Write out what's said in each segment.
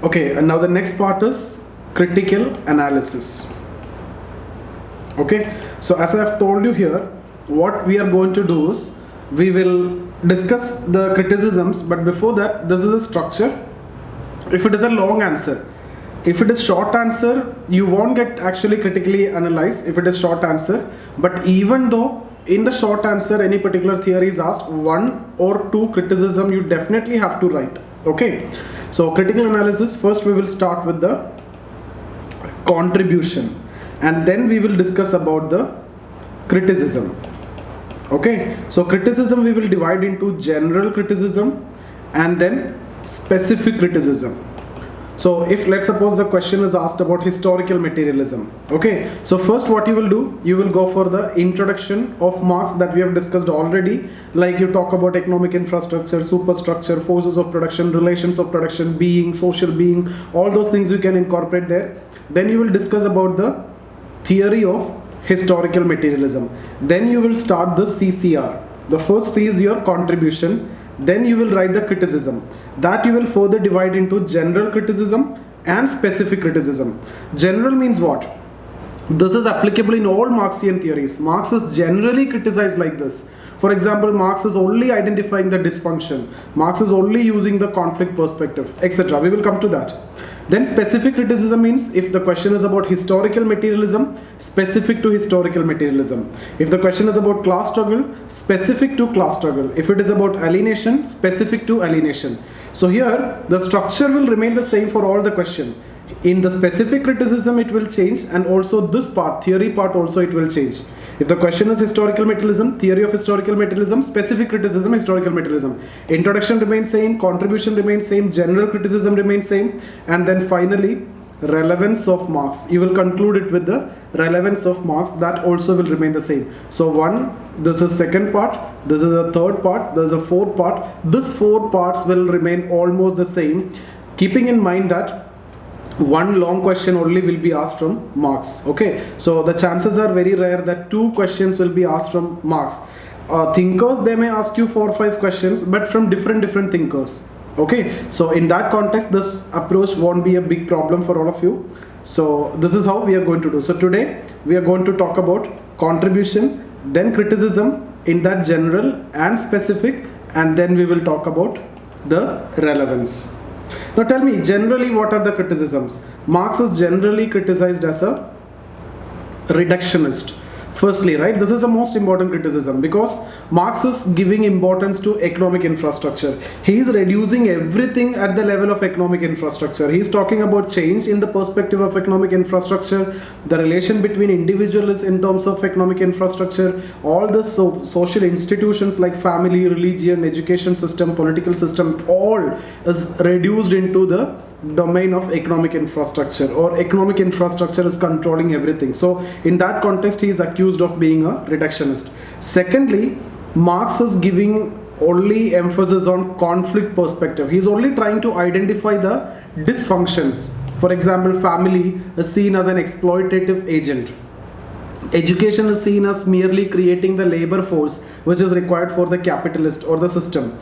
Okay, and now the next part is critical analysis. Okay, so as I have told you here, what we are going to do is we will discuss the criticisms, but before that, this is a structure. If it is a long answer, if it is short answer, you won't get actually critically analyzed if it is short answer. But even though in the short answer any particular theory is asked, one or two criticism you definitely have to write. Okay, so critical analysis, first we will start with the contribution, and then we will discuss about the criticism. Okay, so criticism we will divide into general criticism and then specific criticism. So if let's suppose the question is asked about historical materialism. Okay, so first what you will do, you will go for the introduction of Marx that we have discussed already, like you talk about economic infrastructure, superstructure, forces of production, relations of production, being, social being, all those things you can incorporate there. Then you will discuss about the theory of historical materialism. Then you will start the CCR. The first C is your contribution. Then you will write the criticism. That you will further divide into general criticism and specific criticism. General means what? This is applicable in all Marxian theories. Marx is generally criticized like this. For example, Marx is only identifying the dysfunction. Marx is only using the conflict perspective, etc. We will come to that. Then specific criticism means if the question is about historical materialism, specific to historical materialism. If the question is about class struggle, specific to class struggle. If it is about alienation, specific to alienation. So here the structure will remain the same for all the question. In the specific criticism it will change, and also this part, theory part also it will change. If the question is historical materialism, theory of historical materialism, specific criticism, historical materialism. Introduction remains same, contribution remains same, general criticism remains same, and then finally relevance of Marx. You will conclude it with the relevance of Marx, that also will remain the same. So one, this is second part, this is the third part, there is a fourth part. This four parts will remain almost the same, keeping in mind that one long question only will be asked from Marx. Okay, so the chances are very rare that two questions will be asked from Marx. Thinkers, they may ask you 4 or 5 questions, but from different thinkers. Okay, so in that context this approach won't be a big problem for all of you. So this is how we are going to do. So today we are going to talk about contribution, then criticism in that general and specific, and then we will talk about the relevance. Now tell me, generally what are the criticisms? Marx is generally criticized as a reductionist. Firstly, right, this is the most important criticism because Marx is giving importance to economic infrastructure. He is reducing everything at the level of economic infrastructure. He is talking about change in the perspective of economic infrastructure, the relation between individuals in terms of economic infrastructure, all the social institutions like family, religion, education system, political system, all is reduced into the domain of economic infrastructure, or economic infrastructure is controlling everything. So in that context he is accused of being a reductionist. Secondly, Marx is giving only emphasis on conflict perspective. He is only trying to identify the dysfunctions. For example, family is seen as an exploitative agent. Education is seen as merely creating the labor force which is required for the capitalist or the system.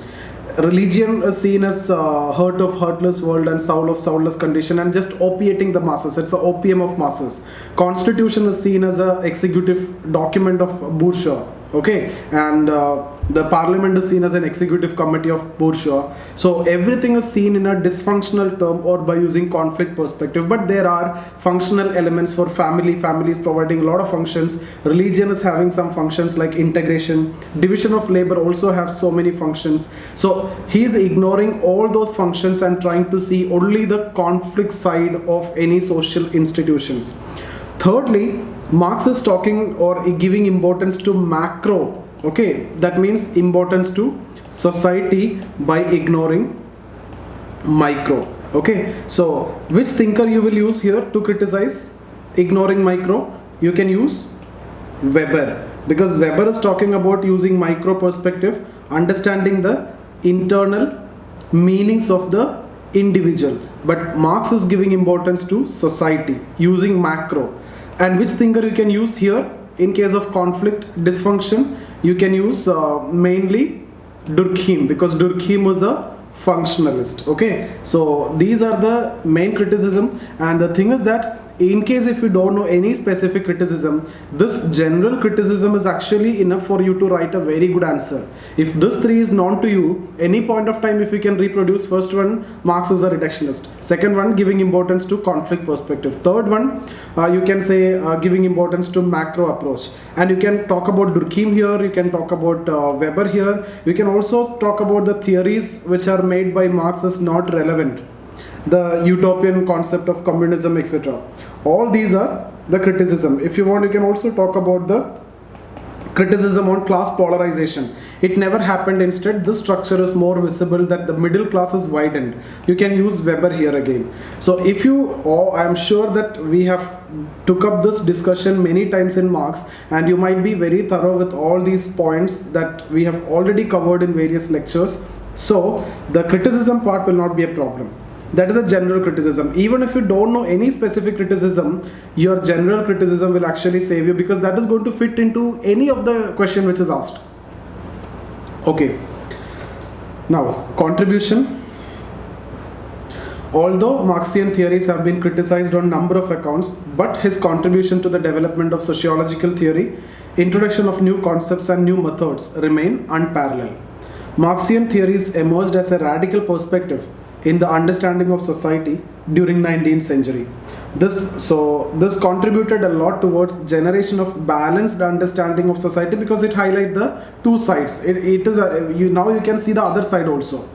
Religion is seen as heart of heartless world and soul of soulless condition, and just opiating the masses. It's the opium of masses. Constitution is seen as a executive document of bourgeois. Okay, and the parliament is seen as an executive committee of bourgeois. So everything is seen in a dysfunctional term or by using conflict perspective, but there are functional elements for family. Family is providing a lot of functions. Religion is having some functions like integration. Division of labor also have so many functions. So he is ignoring all those functions and trying to see only the conflict side of any social institutions. Thirdly, Marx is talking or giving importance to macro. Okay, that means importance to society by ignoring micro. Okay, so which thinker you will use here to criticize ignoring micro? You can use Weber, because Weber is talking about using micro perspective, understanding the internal meanings of the individual, but Marx is giving importance to society using macro. And which thinker you can use here in case of conflict dysfunction? You can use mainly Durkheim, because Durkheim was a functionalist. Okay, so these are the main criticism, and the thing is that in case if you don't know any specific criticism, this general criticism is actually enough for you to write a very good answer. If this three is known to you, any point of time if you can reproduce, first one, Marx is a reductionist. Second one, giving importance to conflict perspective. Third one, you can say giving importance to macro approach. And you can talk about Durkheim here, you can talk about Weber here. You can also talk about the theories which are made by Marx as not relevant, the utopian concept of communism, etc. All these are the criticism. If you want, you can also talk about the criticism on class polarization. It never happened. Instead, this structure is more visible, that the middle class is widened. You can use Weber here again. So if you, I am sure that we have took up this discussion many times in Marx, and you might be very thorough with all these points that we have already covered in various lectures. So the criticism part will not be a problem. That is a general criticism. Even if you don't know any specific criticism, your general criticism will actually save you, because that is going to fit into any of the question which is asked. Okay. Now, contribution. Although Marxian theories have been criticized on number of accounts, but his contribution to the development of sociological theory, introduction of new concepts and new methods remain unparalleled. Marxian theories emerged as a radical perspective in the understanding of society during 19th century. This contributed a lot towards generation of balanced understanding of society, because it highlights the two sides. Now you can see the other side also.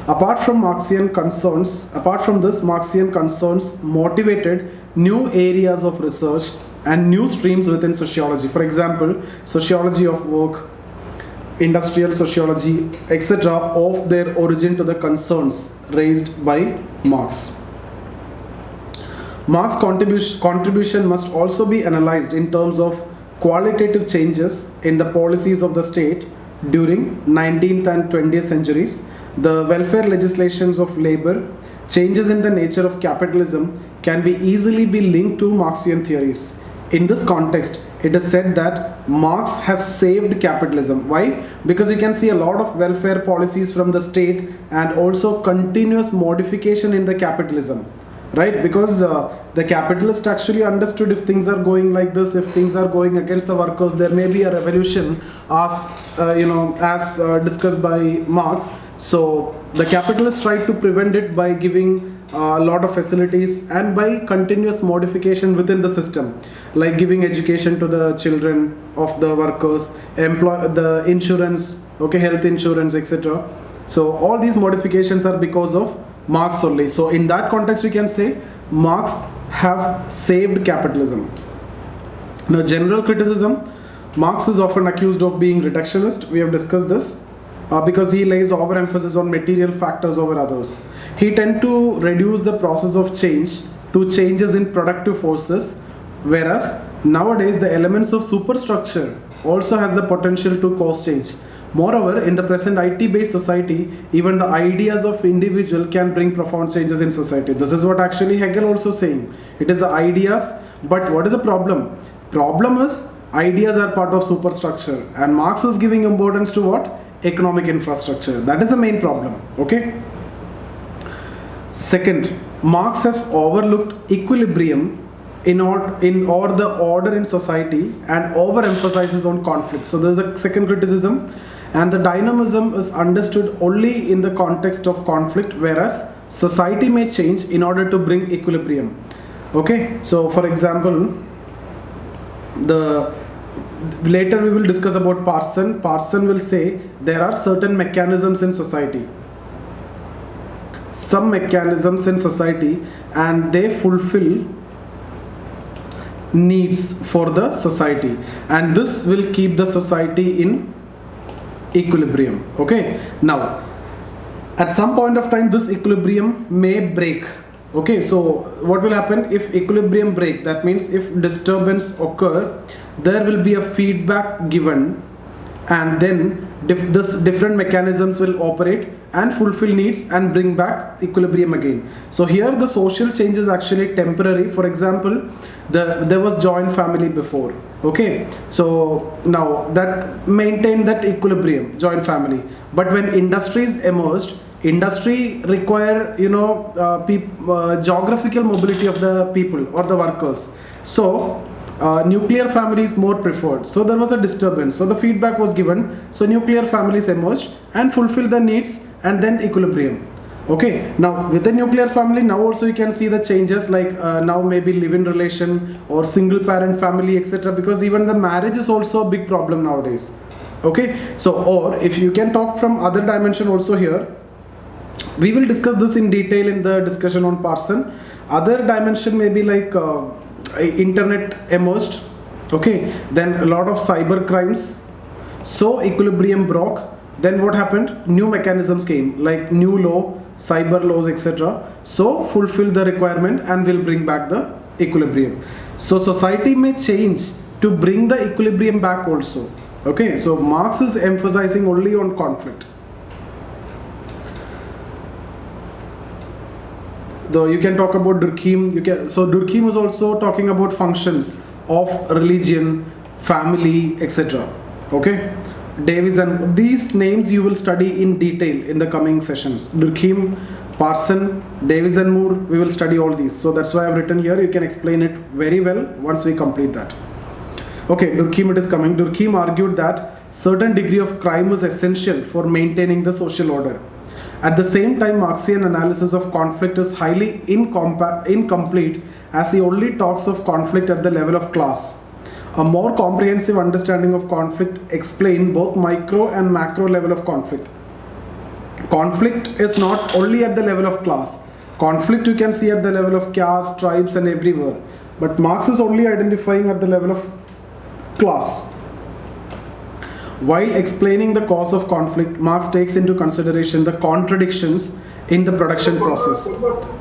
Apart from this, Marxian concerns motivated new areas of research and new streams within sociology. For example, sociology of work, industrial sociology, etc., of their origin to the concerns raised by Marx. Marx's contribution must also be analyzed in terms of qualitative changes in the policies of the state during 19th and 20th centuries, the welfare legislations of labor, changes in the nature of capitalism can be easily be linked to Marxian theories. In this context, it is said that Marx has saved capitalism. Why? Because you can see a lot of welfare policies from the state and also continuous modification in the capitalism, right? Because the capitalist actually understood if things are going like this, if things are going against the workers, there may be a revolution, as discussed by Marx. So the capitalists tried to prevent it by giving a lot of facilities and by continuous modification within the system, like giving education to the children of the workers, the insurance, health insurance, etc. So all these modifications are because of Marx only. So in that context, you can say Marx have saved capitalism. Now, general criticism. Marx is often accused of being reductionist. We have discussed this because he lays overemphasis on material factors over others. He tends to reduce the process of change to changes in productive forces, whereas nowadays the elements of superstructure also has the potential to cause change. Moreover, in the present IT-based society, even the ideas of individual can bring profound changes in society. This is what actually Hegel also saying. It is the ideas, but what is the problem? Problem is ideas are part of superstructure, and Marx is giving importance to what? Economic infrastructure. That is the main problem. Okay. Second, Marx has overlooked equilibrium in the order in society and overemphasizes on conflict. So there is a second criticism, and the dynamism is understood only in the context of conflict, whereas society may change in order to bring equilibrium. Okay, so for example, later we will discuss about Parson. Parson will say there are certain mechanisms in society, and they fulfill needs for the society, and this will keep the society in equilibrium. Okay, now at some point of time this equilibrium may break. Okay, so what will happen if equilibrium break? That means if disturbance occur, there will be a feedback given, and then different mechanisms will operate and fulfill needs and bring back equilibrium again. So here the social change is actually temporary. For example, there was joint family before. Okay, so now that maintained that equilibrium, joint family. But when industries emerged, Industry require, geographical mobility of the people or the workers. So nuclear family is more preferred. So there was a disturbance. So the feedback was given. So nuclear families emerged and fulfill the needs, and then equilibrium. Okay, now with the nuclear family, now also you can see the changes, like now maybe live-in relation or single parent family, etc. Because even the marriage is also a big problem nowadays. Okay, so or if you can talk from other dimension also here, we will discuss this in detail in the discussion on Parson. Other dimension may be like internet emerged, okay, then a lot of cyber crimes, so equilibrium broke. Then what happened? New mechanisms came, like new law, cyber laws, etc. So fulfill the requirement and will bring back the equilibrium. So society may change to bring the equilibrium back also. Okay, so Marx is emphasizing only on conflict. Though you can talk about Durkheim, so Durkheim is also talking about functions of religion, family, etc. Okay, Davies, and these names you will study in detail in the coming sessions. Durkheim, Parson, Davies and Moore, we will study all these. So that's why I've written here. You can explain it very well once we complete that. Okay, Durkheim, it is coming. Durkheim argued that certain degree of crime was essential for maintaining the social order. At the same time, Marxian analysis of conflict is highly incomplete, as he only talks of conflict at the level of class. A more comprehensive understanding of conflict explains both micro and macro level of conflict. Conflict is not only at the level of class. Conflict you can see at the level of caste, tribes and everywhere. But Marx is only identifying at the level of class. While explaining the cause of conflict, Marx takes into consideration the contradictions in the production process.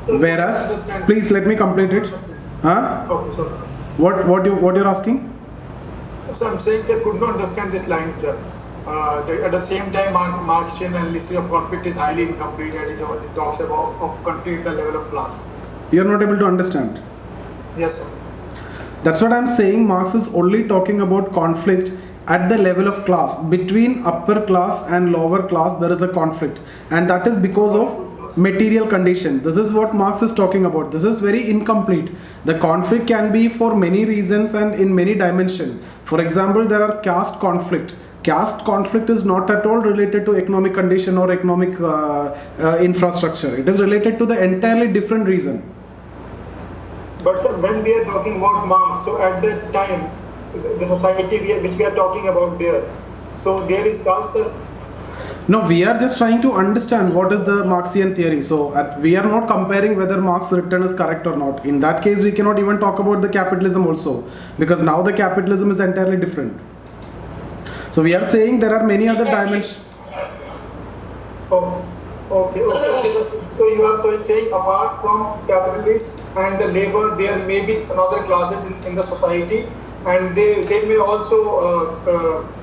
Whereas, please let me complete it. Huh? Okay, sorry. What you're asking? So I'm saying, sir, could not understand this line, sir. At the same time, Marxian analysis of conflict is highly incomplete, and it talks about of conflict at the level of class. You're not able to understand? Yes, sir. That's what I'm saying. Marx is only talking about conflict at the level of class. Between upper class and lower class, there is a conflict, and that is because of material condition. This is what Marx is talking about. This is very incomplete. The conflict can be for many reasons and in many dimensions. For example, there are caste conflict. Caste conflict is not at all related to economic condition or economic infrastructure. It is related to the entirely different reason. But sir, when we are talking about Marx, so at that time, the society which we are talking about there, so there is caste, sir? No, we are just trying to understand what is the Marxian theory. So we are not comparing whether Marx written is correct or not. In that case, we cannot even talk about the capitalism also, because now the capitalism is entirely different. So we are saying there are many other dimensions. Oh, okay. So you are saying apart from capitalists and the labor, there may be another classes in the society, and they may also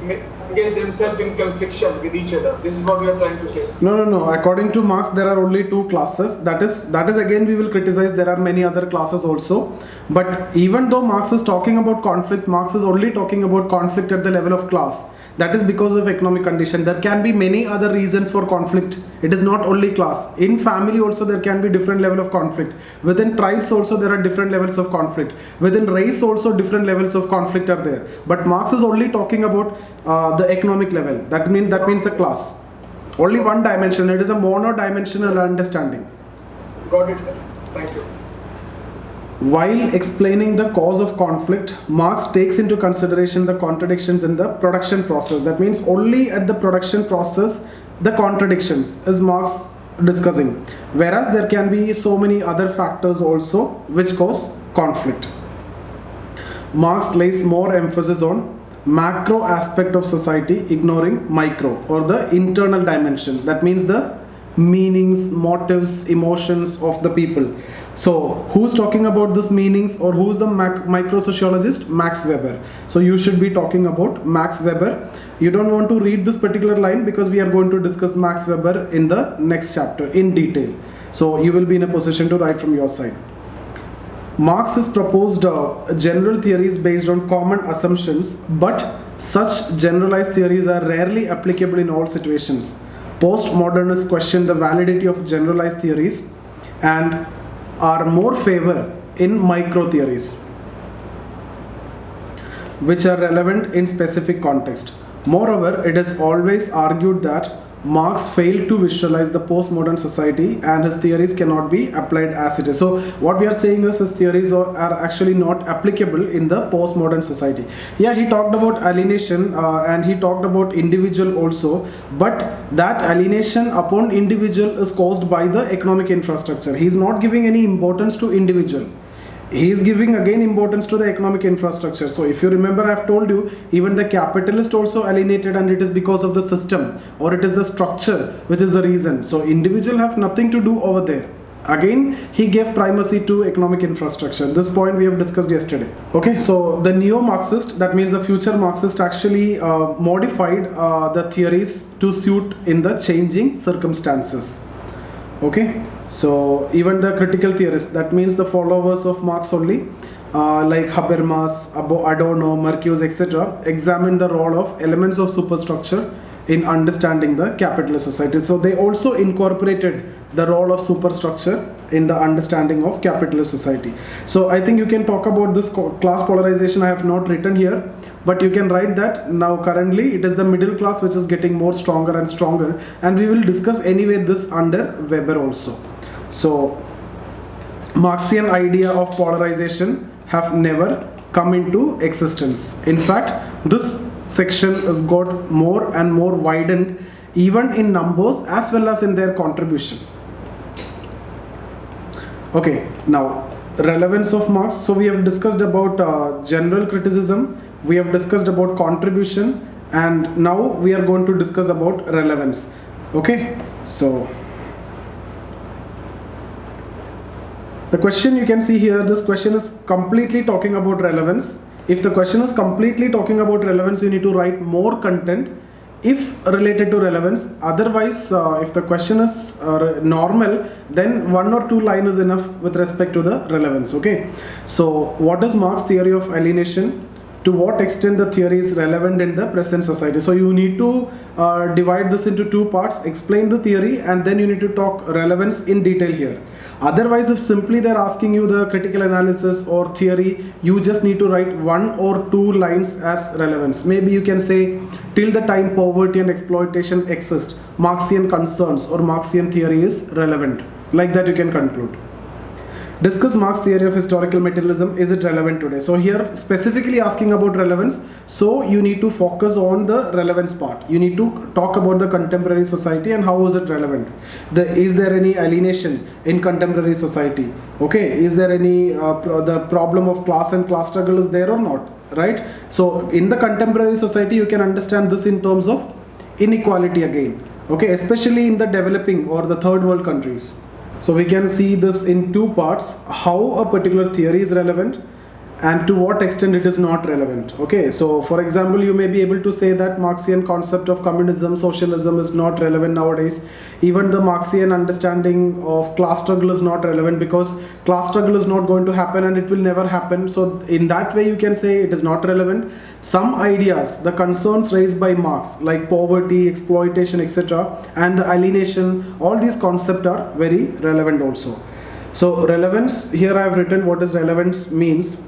engage themselves in confliction with each other. This is what we are trying to say. No. According to Marx, there are only two classes. That is again we will criticize. There are many other classes also. But even though Marx is talking about conflict, Marx is only talking about conflict at the level of class. That is because of economic condition. There can be many other reasons for conflict. It is not only class. In family also there can be different level of conflict. Within tribes also there are different levels of conflict. Within race also different levels of conflict are there. But Marx is only talking about the economic level. That means the class. Only one dimension. It is a mono-dimensional understanding. Got it, sir. Thank you. While explaining the cause of conflict, Marx takes into consideration the contradictions in the production process. That means only at the production process, the contradictions is Marx discussing. Whereas there can be so many other factors also which cause conflict. Marx lays more emphasis on macro aspect of society, ignoring micro or the internal dimension. That means the meanings, motives, emotions of the people. So who's talking about this meanings, or who's the micro sociologist? Max Weber. So you should be talking about Max Weber. You don't want to read this particular line because we are going to discuss Max Weber in the next chapter in detail. So you will be in a position to write from your side. Marx has proposed general theories based on common assumptions, but such generalized theories are rarely applicable in all situations. Postmodernists question the validity of generalized theories and are more favor in micro theories, which are relevant in specific context. Moreover, it is always argued that Marx failed to visualize the postmodern society and his theories cannot be applied as it is. So what we are saying is his theories are actually not applicable in the postmodern society. Yeah, he talked about alienation and he talked about individual also, but that alienation upon individual is caused by the economic infrastructure. He is not giving any importance to individual. He is giving again importance to the economic infrastructure. So if you remember, I have told you, even the capitalist also alienated, and it is because of the system, or it is the structure which is the reason. So individual have nothing to do over there. Again, he gave primacy to economic infrastructure. This point we have discussed yesterday. Okay, so the neo-Marxist, that means the future Marxist, actually modified the theories to suit in the changing circumstances. Okay, so even the critical theorists, that means the followers of Marx only, like Habermas, Adorno, Marcuse, etc., examine the role of elements of superstructure in understanding the capitalist society. So they also incorporated the role of superstructure in the understanding of capitalist society. So I think you can talk about this class polarization. I have not written here, but you can write that now currently it is the middle class which is getting more stronger and stronger, and we will discuss anyway this under Weber also. So Marxian idea of polarization have never come into existence. In fact, this section has got more and more widened even in numbers as well as in their contribution. Okay, now relevance of Marx. So we have discussed about general criticism, we have discussed about contribution, and now we are going to discuss about relevance. Okay, so the question you can see here, this question is completely talking about relevance. If the question is completely talking about relevance, you need to write more content if related to relevance. Otherwise, if the question is normal, then 1 or 2 lines is enough with respect to the relevance. Okay, so what is Marx's theory of alienation? To what extent the theory is relevant in the present society? So you need to divide this into 2 parts, explain the theory, and then you need to talk relevance in detail here. Otherwise, if simply they're asking you the critical analysis or theory, you just need to write 1 or 2 lines as relevance. Maybe you can say, till the time poverty and exploitation exist, Marxian concerns or Marxian theory is relevant. Like that you can conclude. Discuss Marx's theory of historical materialism. Is it relevant today? So here specifically asking about relevance, so you need to focus on the relevance part. You need to talk about the contemporary society and how is it relevant. Is there any alienation in contemporary society? Okay, is there any the problem of class and class struggle is there or not? Right? So in the contemporary society you can understand this in terms of inequality again. Okay, especially in the developing or the third world countries. So we can see this in 2 parts, how a particular theory is relevant and to what extent it is not relevant. Okay, so for example, you may be able to say that Marxian concept of communism, socialism is not relevant nowadays. Even the Marxian understanding of class struggle is not relevant because class struggle is not going to happen and it will never happen. So in that way you can say it is not relevant. Some ideas, the concerns raised by Marx like poverty, exploitation, etc., and the alienation, all these concepts are very relevant also. So relevance, here I have written what is relevance means.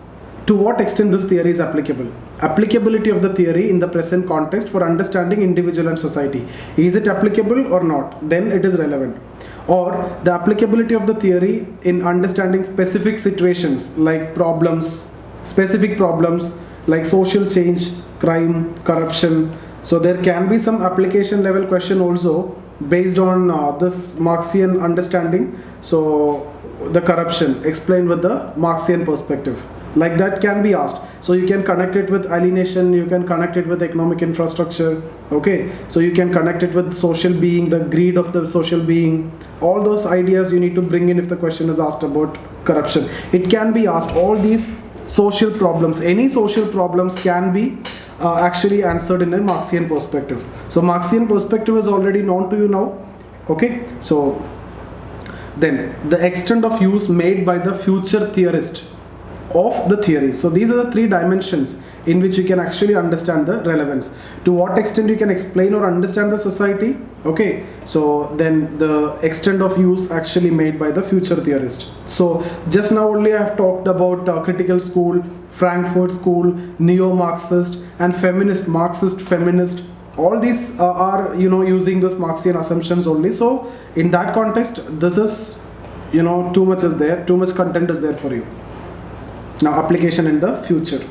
To what extent this theory is applicable? Applicability of the theory in the present context for understanding individual and society. Is it applicable or not? Then it is relevant. Or the applicability of the theory in understanding specific situations like problems, specific problems like social change, crime, corruption. So there can be some application level question also based on this Marxian understanding. So the corruption explained with the Marxian perspective. Like that can be asked. So you can connect it with alienation, you can connect it with economic infrastructure. Okay, so you can connect it with social being, the greed of the social being. All those ideas you need to bring in if the question is asked about corruption. It can be asked, all these social problems, any social problems can be actually answered in a Marxian perspective. So Marxian perspective is already known to you now. Okay, so then the extent of use made by the future theorist of the theory. So these are the 3 dimensions in which you can actually understand the relevance. To what extent you can explain or understand the society? Okay, so then the extent of use actually made by the future theorist. So just now only I have talked about critical school, Frankfurt School, neo-Marxist and feminist, Marxist, feminist. All these are using this Marxian assumptions only. So in that context, this is too much is there, too much content is there for you. Now application in the future.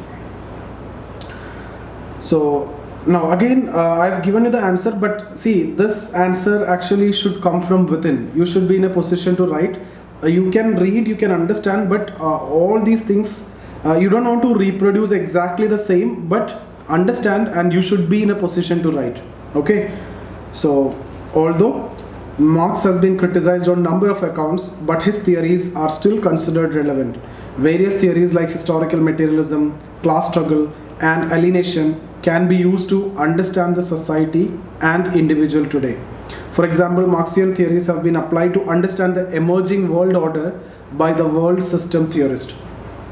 So now again I've given you the answer, but see, this answer actually should come from within. You should be in a position to write. You can read, you can understand, but all these things you don't want to reproduce exactly the same, but understand, and you should be in a position to write. Okay, so although Marx has been criticized on number of accounts, but his theories are still considered relevant. Various theories like historical materialism, class struggle and alienation can be used to understand the society and individual today. For example, Marxian theories have been applied to understand the emerging world order by the world system theorist.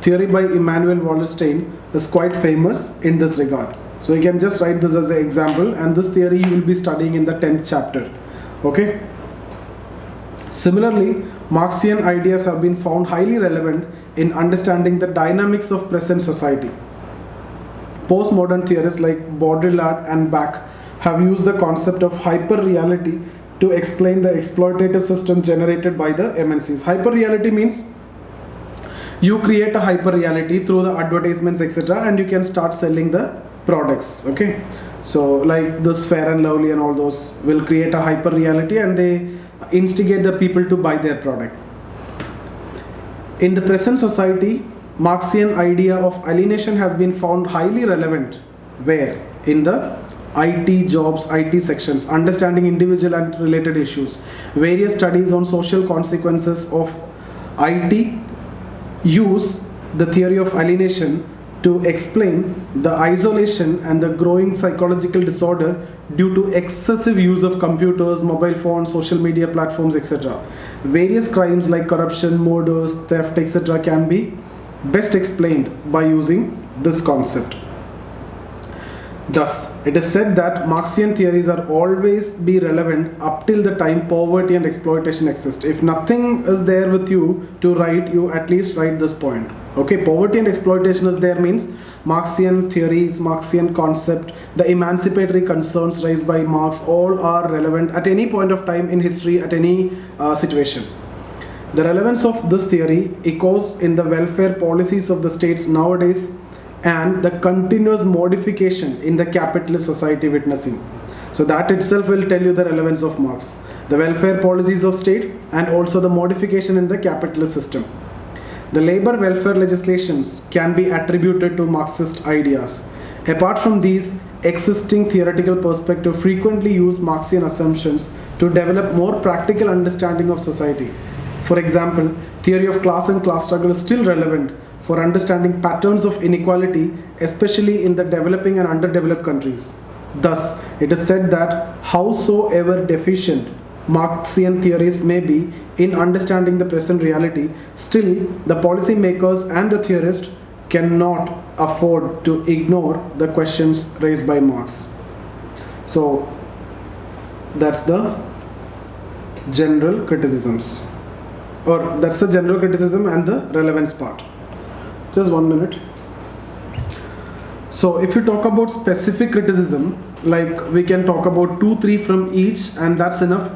Theory by Immanuel Wallerstein is quite famous in this regard. So you can just write this as an example, and this theory you will be studying in the 10th chapter. Okay. Similarly, Marxian ideas have been found highly relevant in understanding the dynamics of present society. Postmodern theorists like Baudrillard and Bach have used the concept of hyper-reality to explain the exploitative system generated by the MNCs. Hyper-reality means you create a hyper-reality through the advertisements, etc., and you can start selling the products. Okay, so like this Fair and Lovely and all those will create a hyper-reality, and they instigate the people to buy their product. In the present society, Marxian idea of alienation has been found highly relevant. Where? In the IT jobs, IT sections, understanding individual and related issues. Various studies on social consequences of IT use the theory of alienation to explain the isolation and the growing psychological disorder due to excessive use of computers, mobile phones, social media platforms, etc. Various crimes like corruption, murders, theft, etc. can be best explained by using this concept. Thus, it is said that Marxian theories are always be relevant up till the time poverty and exploitation exist. If nothing is there with you to write, you at least write this point. Okay, poverty and exploitation is there means Marxian theories, Marxian concept, the emancipatory concerns raised by Marx, all are relevant at any point of time in history, at any situation. The relevance of this theory echoes in the welfare policies of the states nowadays and the continuous modification in the capitalist society witnessing. So that itself will tell you the relevance of Marx. The welfare policies of state and also the modification in the capitalist system. The labor welfare legislations can be attributed to Marxist ideas. Apart from these, existing theoretical perspectives frequently use Marxian assumptions to develop more practical understanding of society. For example, theory of class and class struggle is still relevant for understanding patterns of inequality, especially in the developing and underdeveloped countries. Thus, it is said that howsoever deficient Marxian theories may be in understanding the present reality, still the policymakers and the theorists cannot afford to ignore the questions raised by Marx. So, that's the general criticisms, or that's the general criticism and the relevance part. Just 1 minute. So if you talk about specific criticism, like we can talk about 2-3 from each, and that's enough.